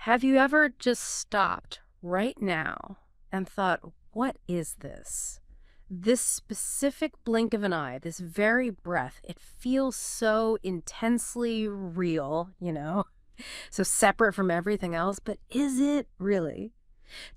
Have you ever just stopped right now and thought, what is this? This specific blink of an eye, this very breath, it feels so intensely real, so separate from everything else, but is it really?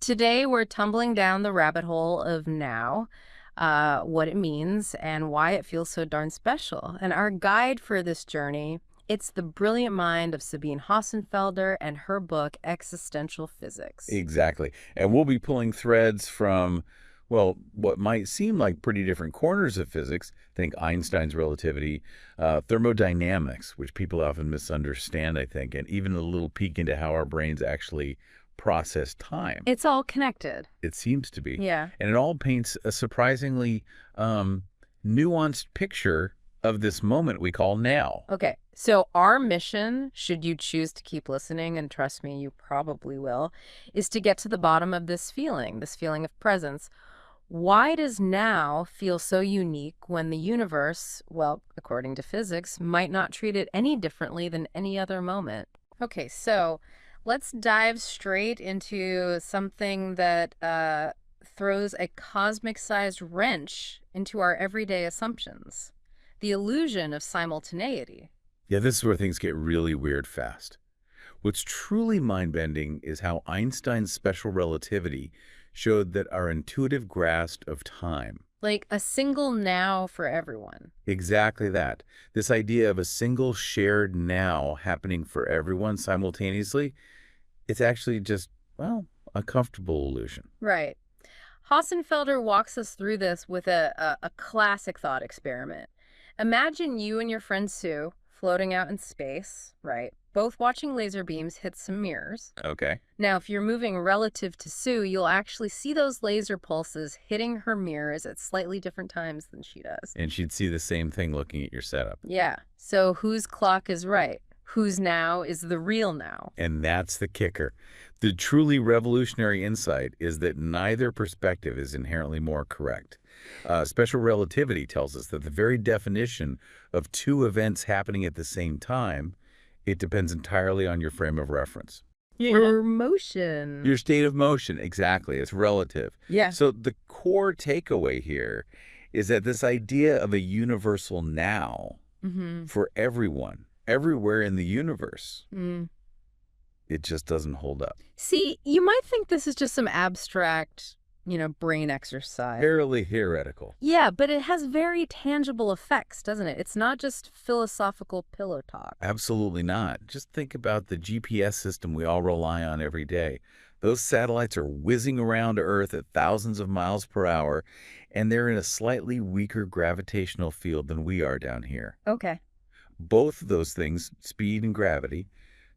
Today, we're tumbling down the rabbit hole of now, what it means, and why it feels so darn special. And our guide for this journey, it's the brilliant mind of Sabine Hossenfelder and her book, Existential Physics. Exactly. And we'll be pulling threads from, well, what might seem like pretty different corners of physics. Think Einstein's relativity, thermodynamics, which people often misunderstand, I think, and even a little peek into how our brains actually process time. It's all connected. It seems to be. Yeah. And it all paints a surprisingly nuanced picture of this moment we call now. Okay, so our mission, should you choose to keep listening, and trust me, you probably will, is to get to the bottom of this feeling of presence. Why does now feel so unique when the universe, well, according to physics, might not treat it any differently than any other moment? Okay, so let's dive straight into something that throws a cosmic-sized wrench into our everyday assumptions. The illusion of simultaneity. Yeah, this is where things get really weird fast. What's truly mind-bending is how Einstein's special relativity showed that our intuitive grasp of time. Like a single now for everyone. Exactly that. This idea of a single shared now happening for everyone simultaneously, it's actually just, well, a comfortable illusion. Right. Hossenfelder walks us through this with a classic thought experiment. Imagine you and your friend Sue floating out in space, right? Both watching laser beams hit some mirrors. Okay. Now, if you're moving relative to Sue, you'll actually see those laser pulses hitting her mirrors at slightly different times than she does. And she'd see the same thing looking at your setup. Yeah. So whose clock is right? Whose now is the real now? And that's the kicker. The truly revolutionary insight is that neither perspective is inherently more correct. Special relativity tells us that the very definition of two events happening at the same time, it depends entirely on your frame of reference. Or motion. Your state of motion, exactly. It's relative. Yeah. So the core takeaway here is that this idea of a universal now for everyone, everywhere in the universe, it just doesn't hold up. See, you might think this is just some abstract, brain exercise. Fairly theoretical. Yeah, but it has very tangible effects, doesn't it? It's not just philosophical pillow talk. Absolutely not. Just think about the GPS system we all rely on every day. Those satellites are whizzing around Earth at thousands of miles per hour, and they're in a slightly weaker gravitational field than we are down here. Okay. Both of those things, speed and gravity,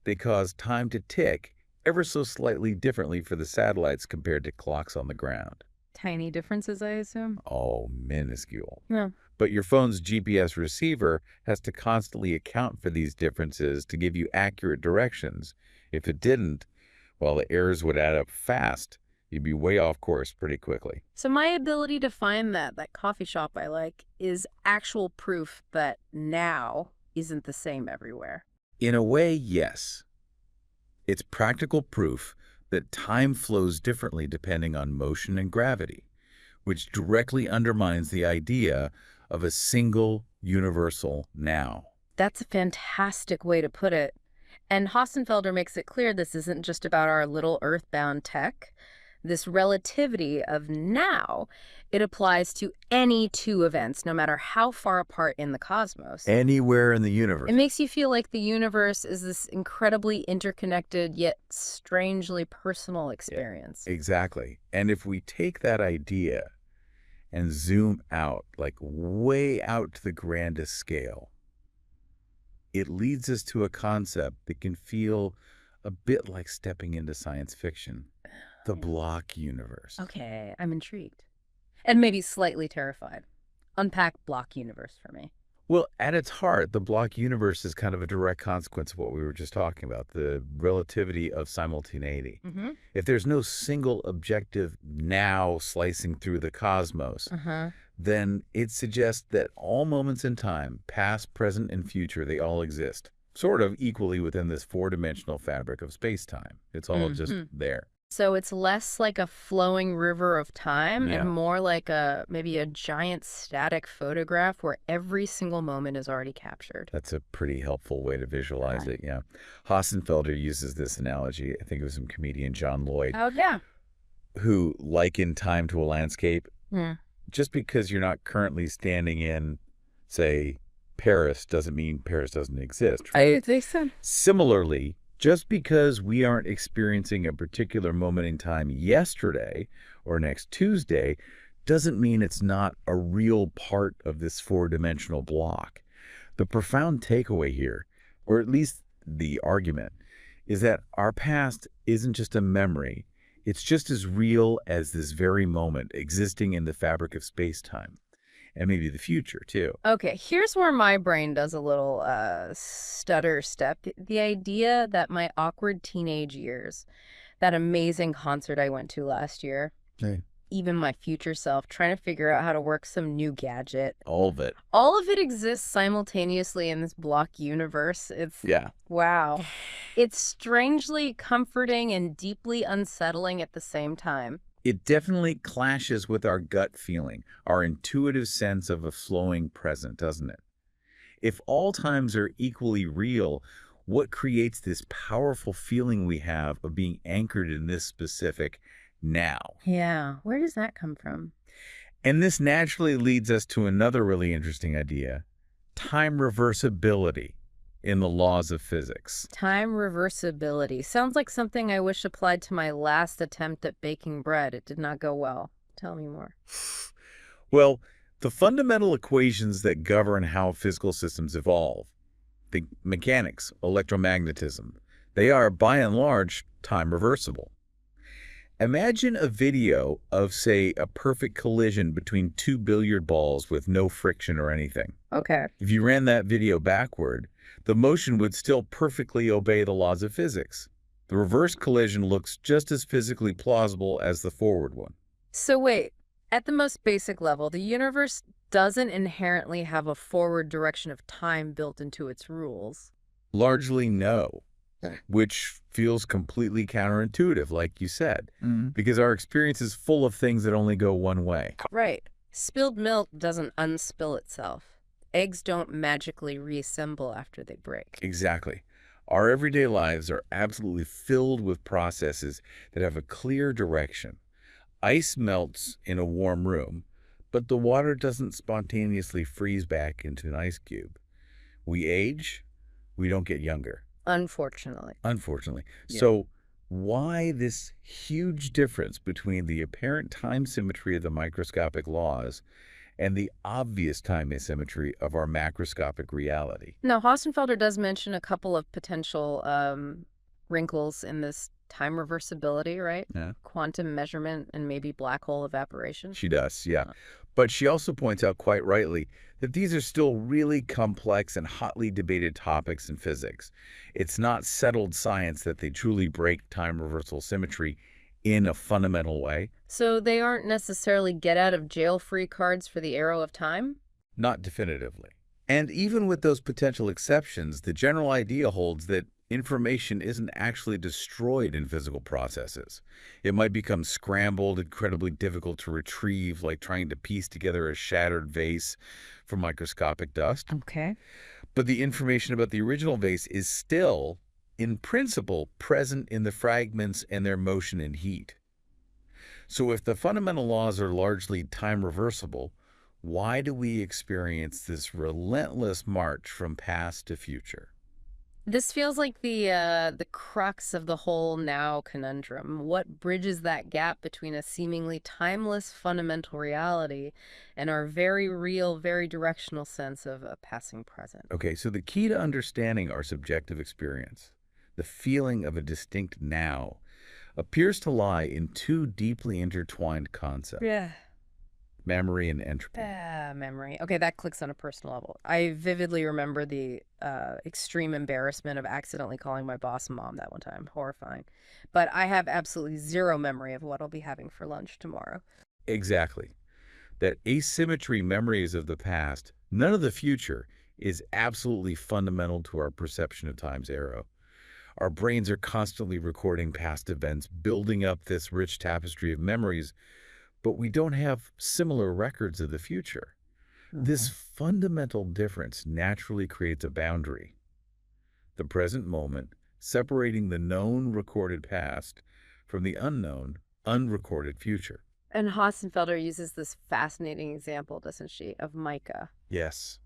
they cause time to tick ever so slightly differently for the satellites compared to clocks on the ground. Tiny differences, I assume? Oh, minuscule. Yeah. But your phone's GPS receiver has to constantly account for these differences to give you accurate directions. If it didn't, well, the errors would add up fast. You'd be way off course pretty quickly. So my ability to find that coffee shop I like is actual proof that now isn't the same everywhere. In a way, yes. It's practical proof that time flows differently depending on motion and gravity, which directly undermines the idea of a single universal now. That's a fantastic way to put it. And Hossenfelder makes it clear this isn't just about our little earthbound tech. This relativity of now, it applies to any two events, no matter how far apart in the cosmos. Anywhere in the universe. It makes you feel like the universe is this incredibly interconnected yet strangely personal experience. Yeah, exactly. And if we take that idea and zoom out, like way out to the grandest scale, it leads us to a concept that can feel a bit like stepping into science fiction. The block universe. Okay, I'm intrigued. And maybe slightly terrified. Unpack block universe for me. Well, at its heart, the block universe is kind of a direct consequence of what we were just talking about, the relativity of simultaneity. If there's no single objective now slicing through the cosmos, then it suggests that all moments in time, past, present, and future, they all exist. sort of equally within this four-dimensional fabric of space-time. It's all just Hmm. there. So it's less like a flowing river of time and Yeah, more like maybe a giant static photograph where every single moment is already captured. that's a pretty helpful way to visualize Right. it, yeah. Hossenfelder uses this analogy. I think it was some comedian John Lloyd, Oh, yeah. who likened time to a landscape. Hmm. Just because you're not currently standing in, say, Paris doesn't mean Paris doesn't exist, right? They said. Similarly, just because we aren't experiencing a particular moment in time yesterday or next Tuesday doesn't mean it's not a real part of this four-dimensional block. The profound takeaway here, or at least the argument, is that our past isn't just a memory. It's just as real as this very moment existing in the fabric of space-time, and maybe the future, too. Okay, here's where my brain does a little stutter step. The idea that my awkward teenage years, that amazing concert I went to last year, Hey. even my future self trying to figure out how to work some new gadget, All of it. all of it exists simultaneously in this block universe. It's Yeah. wow. It's strangely comforting and deeply unsettling at the same time. It definitely clashes with our gut feeling, our intuitive sense of a flowing present, doesn't it? If all times are equally real, what creates this powerful feeling we have of being anchored in this specific now? Yeah, where does that come from? And this naturally leads us to another really interesting idea, time reversibility in the laws of physics. Time reversibility. Sounds like something I wish applied to my last attempt at baking bread. It did not go well. Tell me more. Well, the fundamental equations that govern how physical systems evolve, think mechanics, electromagnetism, they are by and large time reversible. Imagine a video of, say, a perfect collision between two billiard balls with no friction or anything. Okay. If you ran that video backward, the motion would still perfectly obey the laws of physics. The reverse collision looks just as physically plausible as the forward one. So wait, at the most basic level, the universe doesn't inherently have a forward direction of time built into its rules. Largely no, which feels completely counterintuitive, like you said, because our experience is full of things that only go one way. Right. Spilled milk doesn't unspill itself. Eggs don't magically reassemble after they break. Exactly. Our everyday lives are absolutely filled with processes that have a clear direction. Ice melts in a warm room, but the water doesn't spontaneously freeze back into an ice cube. We age, we don't get younger, Unfortunately. unfortunately. Yeah. So why this huge difference between the apparent time symmetry of the microscopic laws and the obvious time asymmetry of our macroscopic reality? Now, Hossenfelder does mention a couple of potential wrinkles in this time reversibility, right? Yeah. Quantum measurement and maybe black hole evaporation. She does, yeah. But she also points out quite rightly that these are still really complex and hotly debated topics in physics. It's not settled science that they truly break time reversal symmetry in a fundamental way. So they aren't necessarily get out of jail free cards for the arrow of time? Not definitively. And even with those potential exceptions, the general idea holds that information isn't actually destroyed in physical processes. It might become scrambled, incredibly difficult to retrieve, like trying to piece together a shattered vase from microscopic dust. Okay. But the information about the original vase is still, in principle, present in the fragments and their motion and heat. So if the fundamental laws are largely time reversible, why do we experience this relentless march from past to future? This feels like the crux of the whole now conundrum. What bridges that gap between a seemingly timeless fundamental reality and our very real, very directional sense of a passing present? Okay, so the key to understanding our subjective experience, the feeling of a distinct now, appears to lie in two deeply intertwined concepts, Yeah. memory and entropy. Memory. Okay, that clicks on a personal level. I vividly remember the extreme embarrassment of accidentally calling my boss mom that one time. Horrifying. But I have absolutely zero memory of what I'll be having for lunch tomorrow. Exactly. That asymmetry memories of the past, none of the future, is absolutely fundamental to our perception of time's arrow. Our brains are constantly recording past events, building up this rich tapestry of memories, but we don't have similar records of the future. This Mhm. fundamental difference naturally creates a boundary, the present moment, separating the known recorded past from the unknown, unrecorded future. And Hossenfelder uses this fascinating example, doesn't she, of mica. Yes,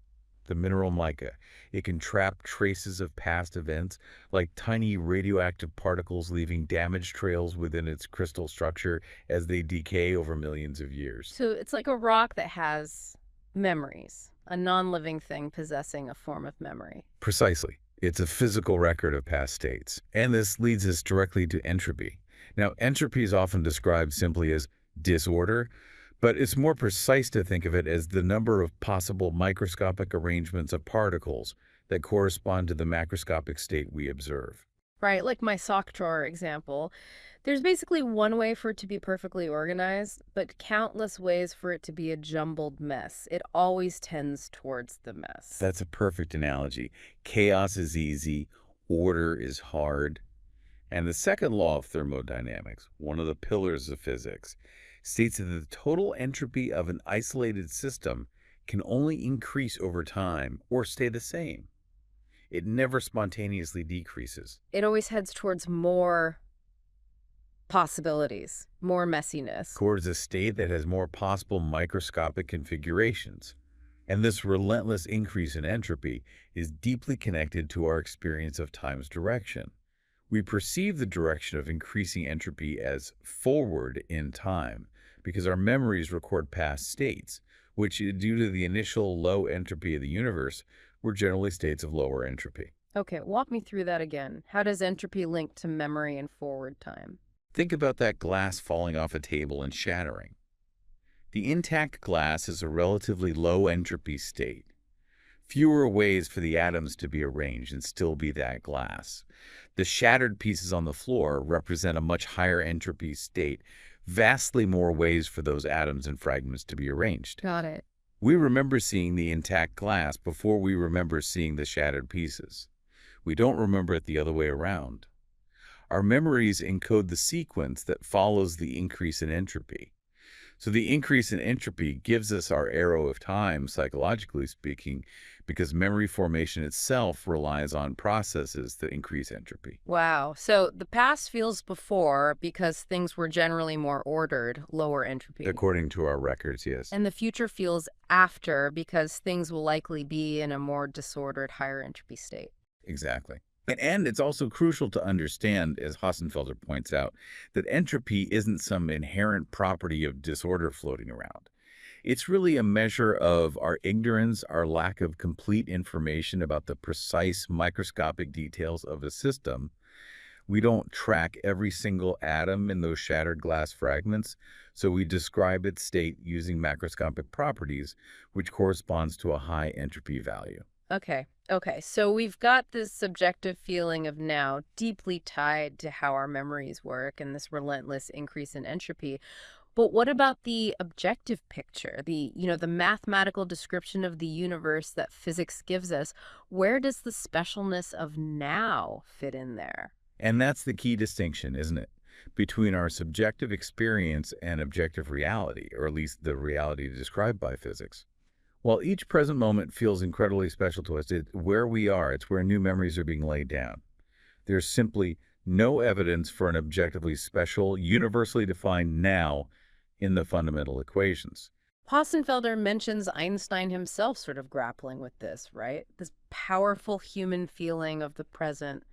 the mineral mica. It can trap traces of past events, like tiny radioactive particles leaving damaged trails within its crystal structure as they decay over millions of years. So it's like a rock that has memories, a non-living thing possessing a form of memory. Precisely. It's a physical record of past states. And this leads us directly to entropy. Now, entropy is often described simply as disorder, but it's more precise to think of it as the number of possible microscopic arrangements of particles that correspond to the macroscopic state we observe. Right, like my sock drawer example. There's basically one way for it to be perfectly organized, but countless ways for it to be a jumbled mess. It always tends towards the mess. That's a perfect analogy. Chaos is easy, order is hard. And the second law of thermodynamics, one of the pillars of physics, states that the total entropy of an isolated system can only increase over time or stay the same. It never spontaneously decreases. It always heads towards more possibilities, more messiness. Towards a state that has more possible microscopic configurations. And this relentless increase in entropy is deeply connected to our experience of time's direction. We perceive the direction of increasing entropy as forward in time because our memories record past states, which, due to the initial low entropy of the universe, were generally states of lower entropy. Okay, walk me through that again. How does entropy link to memory and forward time? Think about that glass falling off a table and shattering. The intact glass is a relatively low entropy state. Fewer ways for the atoms to be arranged and still be that glass. The shattered pieces on the floor represent a much higher entropy state, vastly more ways for those atoms and fragments to be arranged. Got it. We remember seeing the intact glass before we remember seeing the shattered pieces. We don't remember it the other way around. Our memories encode the sequence that follows the increase in entropy. So the increase in entropy gives us our arrow of time, psychologically speaking, because memory formation itself relies on processes that increase entropy. Wow. So the past feels before because things were generally more ordered, lower entropy. According to our records, yes. And the future feels after because things will likely be in a more disordered, higher entropy state. Exactly. And it's also crucial to understand, as Hossenfelder points out, that entropy isn't some inherent property of disorder floating around. It's really a measure of our ignorance, our lack of complete information about the precise microscopic details of a system. We don't track every single atom in those shattered glass fragments, so we describe its state using macroscopic properties, which corresponds to a high entropy value. Okay. Okay. So we've got this subjective feeling of now deeply tied to how our memories work and this relentless increase in entropy. But what about the objective picture, the mathematical description of the universe that physics gives us? Where does the specialness of now fit in there? And that's the key distinction, isn't it? Between our subjective experience and objective reality, or at least the reality described by physics. While each present moment feels incredibly special to us, it's where we are. It's where new memories are being laid down. There's simply no evidence for an objectively special, universally defined now in the fundamental equations. Hossenfelder mentions Einstein himself sort of grappling with this, right? This powerful human feeling of the present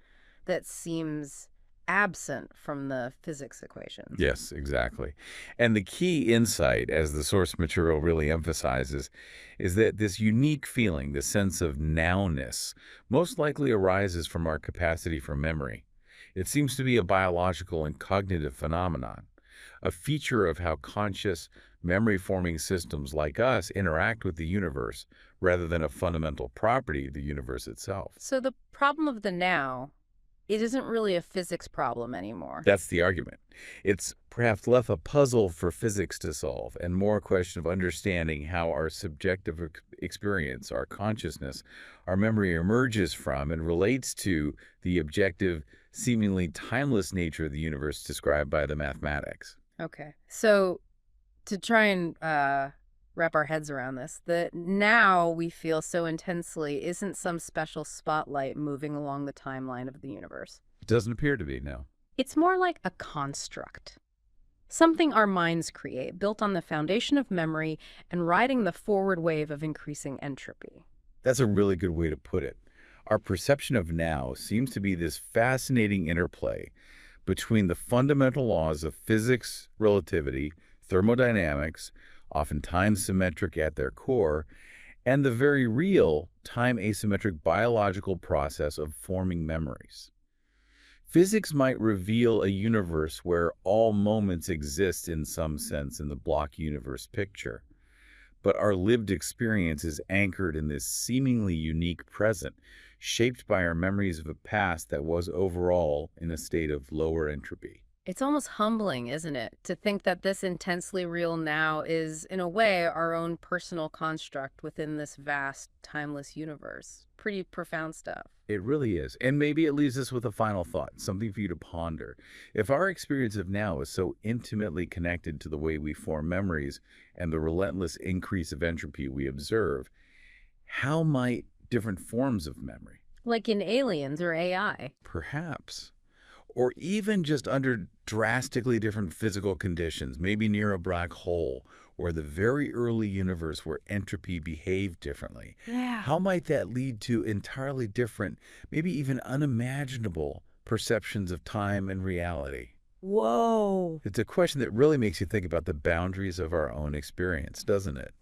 that seems absent from the physics equations. Yes, exactly. And the key insight, as the source material really emphasizes, is that this unique feeling, the sense of nowness, most likely arises from our capacity for memory. It seems to be a biological and cognitive phenomenon, a feature of how conscious, memory-forming systems like us interact with the universe, rather than a fundamental property of the universe itself. So the problem of the now it isn't really a physics problem anymore. That's the argument. It's perhaps less a puzzle for physics to solve and more a question of understanding how our subjective experience, our consciousness, our memory emerges from and relates to the objective, seemingly timeless nature of the universe described by the mathematics. Okay. So to try and wrap our heads around this, the now we feel so intensely isn't some special spotlight moving along the timeline of the universe. It doesn't appear to be, no. It's more like a construct, something our minds create, built on the foundation of memory and riding the forward wave of increasing entropy. That's a really good way to put it. Our perception of now seems to be this fascinating interplay between the fundamental laws of physics, relativity, thermodynamics, oftentimes symmetric at their core, and the very real time asymmetric biological process of forming memories. Physics might reveal a universe where all moments exist in some sense in the block universe picture, but our lived experience is anchored in this seemingly unique present, shaped by our memories of a past that was overall in a state of lower entropy. It's almost humbling, isn't it, to think that this intensely real now is, in a way, our own personal construct within this vast, timeless universe. Pretty profound stuff. It really is. And maybe it leaves us with a final thought, something for you to ponder. If our experience of now is so intimately connected to the way we form memories and the relentless increase of entropy we observe, how might different forms of memory, Like in Aliens or AI. perhaps, or even just under drastically different physical conditions, maybe near a black hole or the very early universe where entropy behaved differently, Yeah. how might that lead to entirely different, maybe even unimaginable perceptions of time and reality? Whoa. It's a question that really makes you think about the boundaries of our own experience, doesn't it?